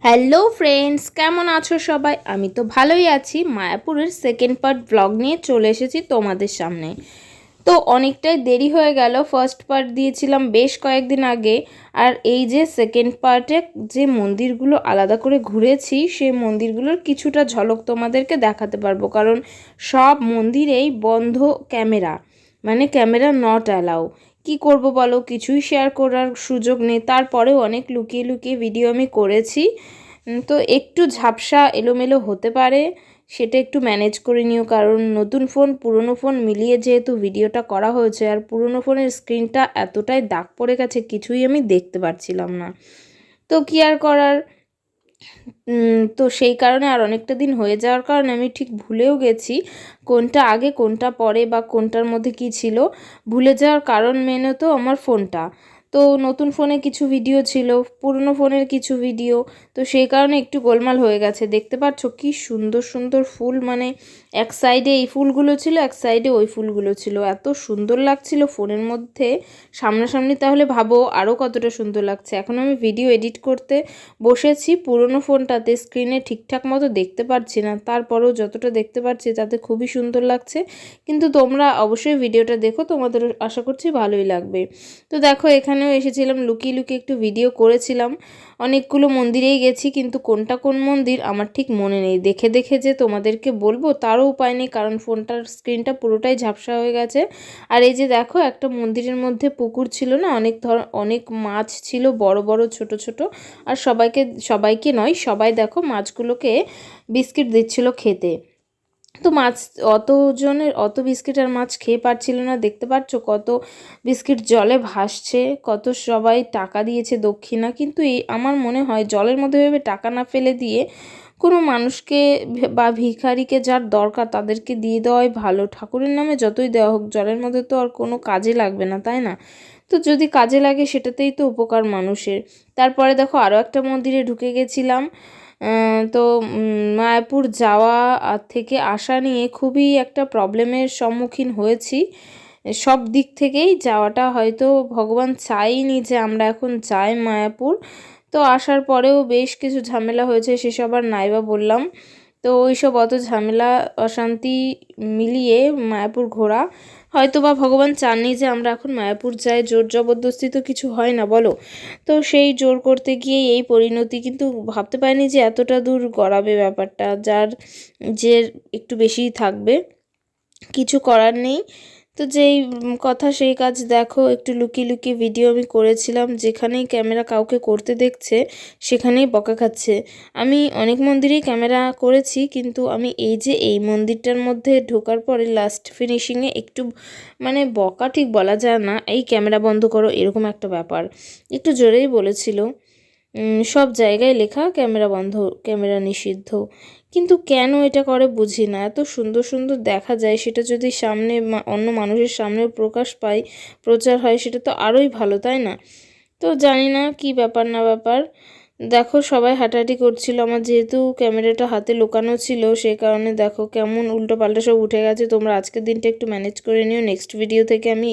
Hello friends, কেমন আছো সবাই? আমি তো ভালোই আছি। মায়াপুরের সেকেন্ড পার্ট ব্লগ নিয়ে চলে এসেছি তোমাদের সামনে। তো অনেকটাই দেরি হয়ে গেল, ফার্স্ট পার্ট দিয়েছিলাম বেশ কয়েকদিন আগে। আর এই যে সেকেন্ড পার্টে যে মন্দিরগুলো আলাদা করে ঘুরেছি, সেই মন্দিরগুলোর কিছুটা ঝলক তোমাদেরকে দেখাতে পারবো, কারণ সব মন্দিরেই বন্ধ ক্যামেরা, মানে ক্যামেরা নট অ্যালাউ। কি করব বলো, কিছুই শেয়ার করার সুযোগ নেই। তারপরেও অনেক লুকিয়ে লুকিয়ে ভিডিও আমি করেছি। তো একটু ঝাপসা এলোমেলো হতে পারে, সেটা একটু ম্যানেজ করে নিও, কারণ নতুন ফোন পুরনো ফোন মিলিয়ে যেহেতু ভিডিওটা করা হয়েছে, আর পুরনো ফোনের স্ক্রিনটা এতটাই দাগ পড়ে গেছে কিছুই আমি দেখতে পারছিলাম না। তো কি আর করার। তো সেই কারণে আর অনেকটা দিন হয়ে যাওয়ার কারণে আমি ঠিক ভুলেও গেছি কোনটা আগে কোনটা পরে বা কোনটার মধ্যে কি ছিল। ভুলে যাওয়ার কারণ মেনে তো আমার ফোনটা, তো নতুন ফোনে কিছু ভিডিও ছিল, পুরনো ফোনের কিছু ভিডিও, তো সেই কারণে একটু গোলমাল হয়ে গেছে। দেখতে পাচ্ছ কি সুন্দর সুন্দর ফুল, মানে এক সাইডে এই ফুলগুলো ছিল, এক সাইডে ওই ফুলগুলো ছিল, এত সুন্দর লাগছিল ফোনের মধ্যে সামনাসামনি। তাহলে ভাবো আরও কতটা সুন্দর লাগছে। এখন আমি ভিডিও এডিট করতে বসেছি, পুরনো ফোনটাতে স্ক্রিনে ঠিকঠাক মতো দেখতে পাচ্ছি না, তারপরেও যতটা দেখতে পাচ্ছি তাতে খুবই সুন্দর লাগছে। কিন্তু তোমরা অবশ্যই ভিডিওটা দেখো, তোমাদের আশা করছি ভালোই লাগবে। তো দেখো, এখানেও এসেছিলাম, লুকিয়ে লুকিয়ে একটু ভিডিও করেছিলাম। অনেকগুলো মন্দিরেই গেছি, কিন্তু কোনটা কোন মন্দির আমার ঠিক মনে নেই। দেখে দেখে যে তোমাদেরকে বলবো তারও উপায় নেই, কারণ ফোনটার স্ক্রিনটা পুরোটাই ঝাপসা হয়ে গেছে। আর এই যে দেখো, একটা মন্দিরের মধ্যে পুকুর ছিল না, অনেক মাছ ছিল, বড় বড় ছোট ছোট। আর সবাইকে নয়, সবাই দেখো মাছগুলোকে বিস্কিট দিচ্ছিল খেতে। তো মাছ অত বিস্কিট আর মাছ খেয়ে পারছিল না। দেখতে পাচ্ছ কত বিস্কিট জলে ভাসছে, কত সবাই টাকা দিয়েছে দক্ষিণা। কিন্তু এই আমার মনে হয় জলের মধ্যে ভেবে টাকা না ফেলে দিয়ে কোনো মানুষকে বা ভিখারিকে যার দরকার তাদেরকে দিয়ে দেওয়াই ভালো। ঠাকুরের নামে যতই দেওয়া হোক, জলের মধ্যে তো আর কোনো কাজে লাগবে না, তাই না? তো যদি কাজে লাগে সেটাতেই তো উপকার মানুষের। তারপরে দেখো আরও একটা মন্দিরে ঢুকে গেছিলাম। তো মায়াপুর যাওয়া আর থেকে আসা নিয়ে খুবই একটা প্রবলেমের সম্মুখীন হয়েছি। সব দিক থেকেই যাওয়াটা হয়তো ভগবান চাইনি যে আমরা এখন যাই মায়াপুর। তো আসার পরেও বেশ কিছু ঝামেলা হয়েছে, সেসব আর নাইবা বললাম। তো ওইসব অত ঝামেলা অশান্তি মিলিয়ে মায়াপুর ঘোরা, হয়তো বা ভগবান চাননি যে আমরা এখন মায়াপুর যাই। জোর জবরদস্তি তো কিছু হয় না বলো। তো সেই জোর করতে গিয়ে এই পরিণতি, কিন্তু ভাবতে পারিনি যে এতটা দূর গড়াবে ব্যাপারটা, যার যে একটু বেশিই থাকবে। কিছু করার নেই। তো যেই কথা সেই কাজ। দেখো, একটু লুকিয়ে লুকিয়ে ভিডিও আমি করেছিলাম, যেখানেই ক্যামেরা কাউকে করতে দেখছে সেখানেই বকা খাচ্ছে। আমি অনেক মন্দিরেই ক্যামেরা করেছি, কিন্তু আমি এই মন্দিরটার মধ্যে ঢোকার পরে লাস্ট ফিনিশিংয়ে একটু, মানে বকা ঠিক বলা যায় না, এই ক্যামেরা বন্ধ করো এরকম একটা ব্যাপার একটু জোরেই বলেছিল। সব জায়গায় লেখা ক্যামেরা বন্ধ, ক্যামেরা নিষিদ্ধ, কিন্তু কেন এটা করে বুঝি না। এত সুন্দর সুন্দর দেখা যায়, সেটা যদি সামনে অন্য মানুষের সামনে প্রকাশ পায়, প্রচার হয়, সেটা তো আরোই ভালো, তাই না? তো জানি না কি ব্যাপার না ব্যাপার। দেখো সবাই হাঁটাহাঁটি করছিল, আমার যেহেতু ক্যামেরাটা হাতে লুকানো ছিল সেই কারণে দেখো কেমন উল্টো পাল্টা সব উঠে গেছে। তোমরা আজকের দিনটা একটু ম্যানেজ করে নিও। নেক্সট ভিডিও থেকে আমি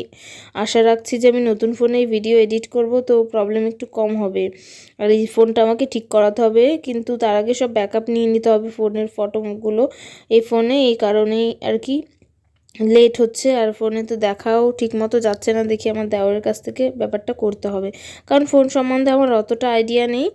আশা রাখছি যে আমি নতুন ফোনে ভিডিও এডিট করব, তো প্রবলেম একটু কম হবে। আর এই ফোনটা আমাকে ঠিক করাতে হবে, কিন্তু তার আগে সব ব্যাকআপ নিয়ে নিতে হবে ফোনের ফটোগুলো এই ফোনে। এই কারণেই আর কি লেট হচ্ছে। আর ফোনে তো দেখাও ঠিক মতো যাচ্ছে না, দেখি আমার দেওরের কাছ থেকে ব্যাপারটা করতে হবে, কারণ ফোন সম্বন্ধে আমার অতটা আইডিয়া নেই।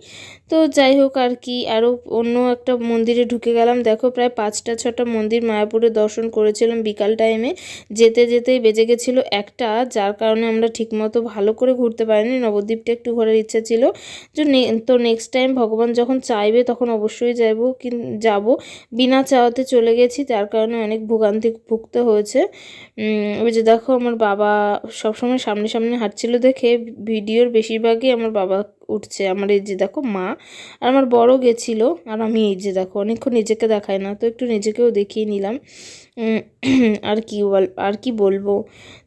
তো যাই হোক আর কি, আরও অন্য একটা মন্দিরে ঢুকে গেলাম। দেখো প্রায় 5-6টা মন্দির মায়াপুরে দর্শন করেছিলাম বিকাল টাইমে। যেতে যেতেই বেজে গেছিলো একটা, যার কারণে আমরা ঠিকমতো ভালো করে ঘুরতে পারিনি। নবদ্বীপটা একটু ঘোরার ইচ্ছা ছিল, তো নেক্সট টাইম ভগবান যখন চাইবে তখন অবশ্যই যাব। বিনা চাওয়াতে চলে গেছি, তার কারণে অনেক ভোগান্তি ভুগতে হয়েছে। ওই যে দেখো, আমার বাবা সবসময় সামনে সামনে হাঁটছিল দেখে ভিডিওর বেশিরভাগই আমার বাবা উঠছে। আমার এই যে দেখো মা আর আমার বড় গেছিলো, আর আমি এই যে দেখো অনেকক্ষণ নিজেকে দেখায় না, তো একটু নিজেকেও দেখিয়ে নিলাম। আর কি বলবো।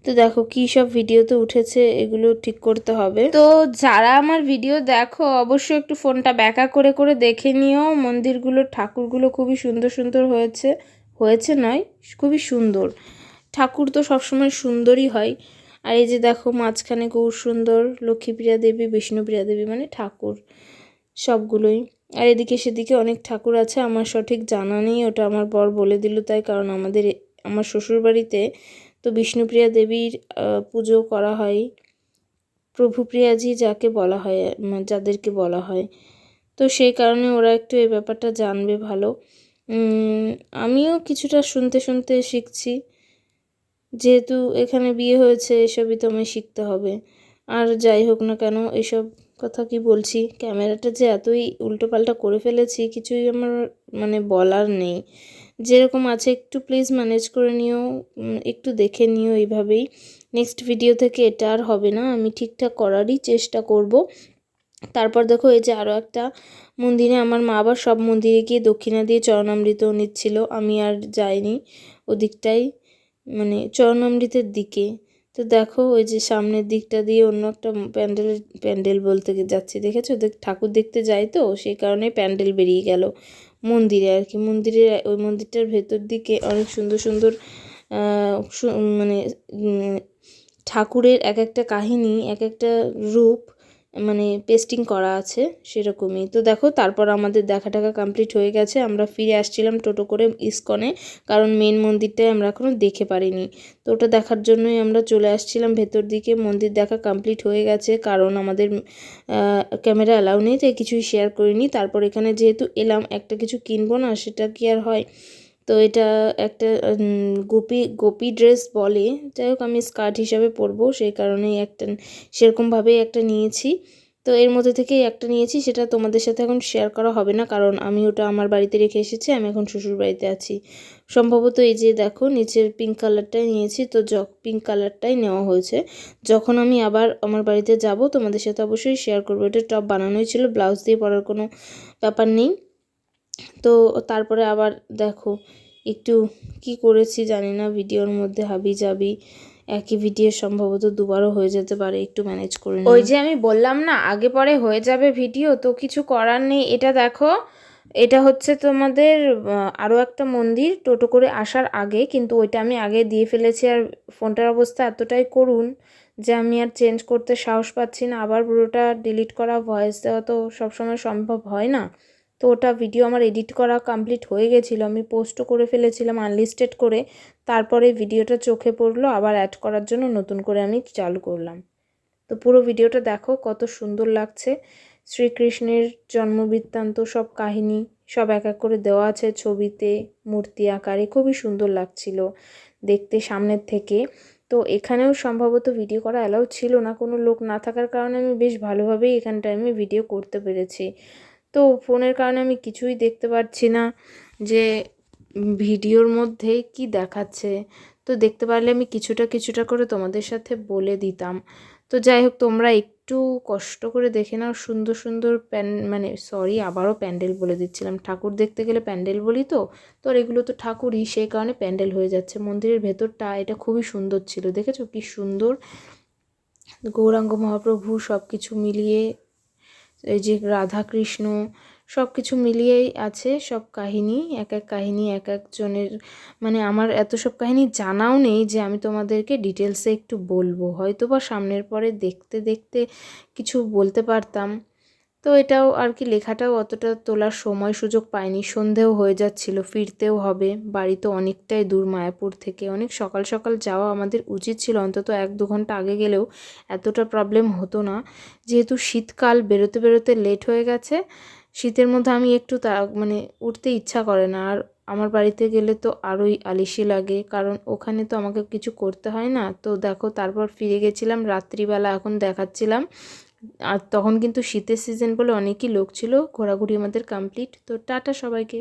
তো দেখো কি সব ভিডিওতে উঠেছে, এগুলো ঠিক করতে হবে। তো যারা আমার ভিডিও দেখো অবশ্যই একটু ফোনটা ব্যাকা করে করে দেখে নিও। মন্দিরগুলো ঠাকুরগুলো খুবই সুন্দর সুন্দর হয়েছে, হয়েছে নয়, খুবই সুন্দর। ঠাকুর তো সবসময় সুন্দরই হয়। আর এই যে দেখো মাঝখানে গৌর সুন্দর, লক্ষ্মীপ্রিয়া দেবী, বিষ্ণুপ্রিয়া দেবী, মানে ঠাকুর সবগুলোই। আর এদিকে সেদিকে অনেক ঠাকুর আছে, আমার সঠিক জানা নেই, ওটা আমার বর বলে দিল তাই। কারণ আমার শ্বশুরবাড়িতে তো বিষ্ণুপ্রিয়া দেবীর পুজো করা হয়, প্রভুপ্রিয়াজি যাকে বলা হয়, যাদেরকে বলা হয়, তো সেই কারণে ওরা একটু এই ব্যাপারটা জানবে ভালো। আমিও কিছুটা শুনতে শুনতে শিখছি, যেহেতু এখানে বিয়ে হয়েছে এসবই তো আমায় শিখতে হবে। আর যাই হোক না কেন, এসব কথা কি বলছি, ক্যামেরাটা যে এতই উল্টোপাল্টা করে ফেলেছি কিছুই আমার মানে বলার নেই। যেরকম আছে একটু প্লিজ ম্যানেজ করে নিও, একটু দেখে নিও এইভাবেই। নেক্সট ভিডিও থেকে এটা আর হবে না, আমি ঠিকঠাক করারই চেষ্টা করব। তারপর দেখো এই যে আরও একটা মন্দিরে, আমার মা আবার সব মন্দিরে গিয়ে দক্ষিণা দিয়ে চরণামৃত নিচ্ছিল, আমি আর যাইনি ওদিকটাই, মানে চরণামৃতের দিকে। তো দেখো ওই যে সামনের দিকটা দিয়ে অন্য একটা প্যান্ডেল বলতে যাচ্ছি, দেখেছো, ঠাকুর দেখতে যাই তো সেই কারণে প্যান্ডেল বেরিয়ে গেল মন্দিরে আর কি। ওই মন্দিরটার ভেতর দিকে অনেক সুন্দর সুন্দর মানে ঠাকুরের এক একটা কাহিনী, এক একটা রূপ মানে পেস্টিং করা আছে সেরকমই। তো দেখো তারপর আমাদের দেখা টাকা কমপ্লিট হয়ে গেছে, আমরা ফিরে আসছিলাম টোটো করে ইস্কনে, কারণ মেন মন্দিরটাই আমরা এখনও দেখে পারিনি। তো ওটা দেখার জন্যই আমরা চলে আসছিলাম ভেতর দিকে। মন্দির দেখা কমপ্লিট হয়ে গেছে, কারণ আমাদের ক্যামেরা অ্যালাউ নেই তাই কিছুই শেয়ার করিনি। তারপর এখানে যেহেতু এলাম, একটা কিছু কিনবো না, সেটা কি আর হয়। তো এটা একটা গোপী ড্রেস বলে, যাই হোক আমি স্কার্ট হিসাবে পরবো সেই কারণেই একটা সেরকমভাবেই একটা নিয়েছি। তো এর মধ্যে থেকেই একটা নিয়েছি, সেটা তোমাদের সাথে এখন শেয়ার করা হবে না, কারণ আমি ওটা আমার বাড়িতে রেখে এসেছি, আমি এখন শ্বশুর বাড়িতে আছি। সম্ভবত এই যে দেখো নিচের পিঙ্ক কালারটাই নিয়েছি, তো পিঙ্ক কালারটাই নেওয়া হয়েছে। যখন আমি আবার আমার বাড়িতে যাব তোমাদের সাথে অবশ্যই শেয়ার করবো। এটা টপ বানানোই ছিল, ব্লাউজ দিয়ে পরার কোনো ব্যাপার নেই। তো তারপরে আবার দেখো একটু কি করেছি জানি না, ভিডিওর মধ্যে হাবি যাবি, একই ভিডিও সম্ভবত দুবারও হয়ে যেতে পারে, একটু ম্যানেজ করে নিই। ওই যে আমি বললাম না আগে পরে হয়ে যাবে ভিডিও, তো কিছু করার নেই। এটা দেখো, এটা হচ্ছে তোমাদের আরও একটা মন্দির টোটো করে আসার আগে, কিন্তু ওইটা আমি আগে দিয়ে ফেলেছি। আর ফোনটার অবস্থা এতটাই করুণ যে আমি আর চেঞ্জ করতে সাহস পাচ্ছি না, আবার পুরোটা ডিলিট করা, ভয়েস দেওয়া তো সবসময় সম্ভব হয় না। তো ওটা ভিডিও আমার এডিট করা কমপ্লিট হয়ে গেছিলো, আমি পোস্টও করে ফেলেছিলাম আনলিস্টেড করে। তারপরে ভিডিওটা চোখে পড়লো, আবার অ্যাড করার জন্য নতুন করে আমি চালু করলাম। তো পুরো ভিডিওটা দেখো কত সুন্দর লাগছে, শ্রীকৃষ্ণের জন্মবৃত্তান্ত সব কাহিনী সব এক এক করে দেওয়া আছে ছবিতে, মূর্তি আকারে, খুবই সুন্দর লাগছিল দেখতে সামনের থেকে। তো এখানেও সম্ভবত ভিডিও করা অ্যালাউ ছিল না, কোনো লোক না থাকার কারণে আমি বেশ ভালোভাবেই এখানটায় আমি ভিডিও করতে পেরেছি। তো ফোনের কারণে আমি কিছুই দেখতে পাচ্ছি না যে ভিডিওর মধ্যে কি দেখাচ্ছে, তো দেখতে পারলে আমি কিছুটা কিছুটা করে তোমাদের সাথে বলে দিতাম। তো যাই হোক তোমরা একটু কষ্ট করে দেখে নাও, সুন্দর সুন্দর মানে সরি আবারও প্যান্ডেল বলে দিচ্ছিলাম, ঠাকুর দেখতে গেলে প্যান্ডেল বলি তো, তো আর এগুলো তো ঠাকুরই সেই কারণে প্যান্ডেল হয়ে যাচ্ছে। মন্দিরের ভেতরটা এটা খুবই সুন্দর ছিল, দেখেছো কি সুন্দর, গৌরাঙ্গ মহাপ্রভু সব কিছু মিলিয়ে, এই যে রাধা কৃষ্ণ সব কিছু মিলিয়েই আছে, সব কাহিনী এক এক কাহিনী এক একজনের, মানে আমার এত সব কাহিনী জানাও নেই যে আমি তোমাদেরকে ডিটেলসে একটু বলবো, হয়তো বা সামনের পরে দেখতে দেখতে কিছু বলতে পারতাম। তো এটাও আর কি, লেখাটাও অতটা তোলার সময় সুযোগ পাইনি, সন্ধেও হয়ে যাচ্ছিল, ফিরতেও হবে, বাড়ি তো অনেকটাই দূর মায়াপুর থেকে, অনেক সকাল সকাল যাওয়া আমাদের উচিত ছিল, অন্তত 1-2 ঘন্টা আগে গেলেও এতটা প্রবলেম হতো না। যেহেতু শীতকাল, বেরোতে বেরোতে লেট হয়ে গেছে, শীতের মধ্যে আমি একটু মানে উঠতে ইচ্ছা করে না, আর আমার বাড়িতে গেলে তো আরোই আলিশি লাগে, কারণ ওখানে তো আমাকে কিছু করতে হয় না। তো দেখো তারপর ফিরে গেছিলাম রাত্রিবেলা, এখন দেখাচ্ছিলাম, আর তখন কিন্তু শীতের সিজন বলে অনেকই লোক ছিল, ঘোরাঘুরি আমাদের কমপ্লিট। তো টাটা সবাইকে।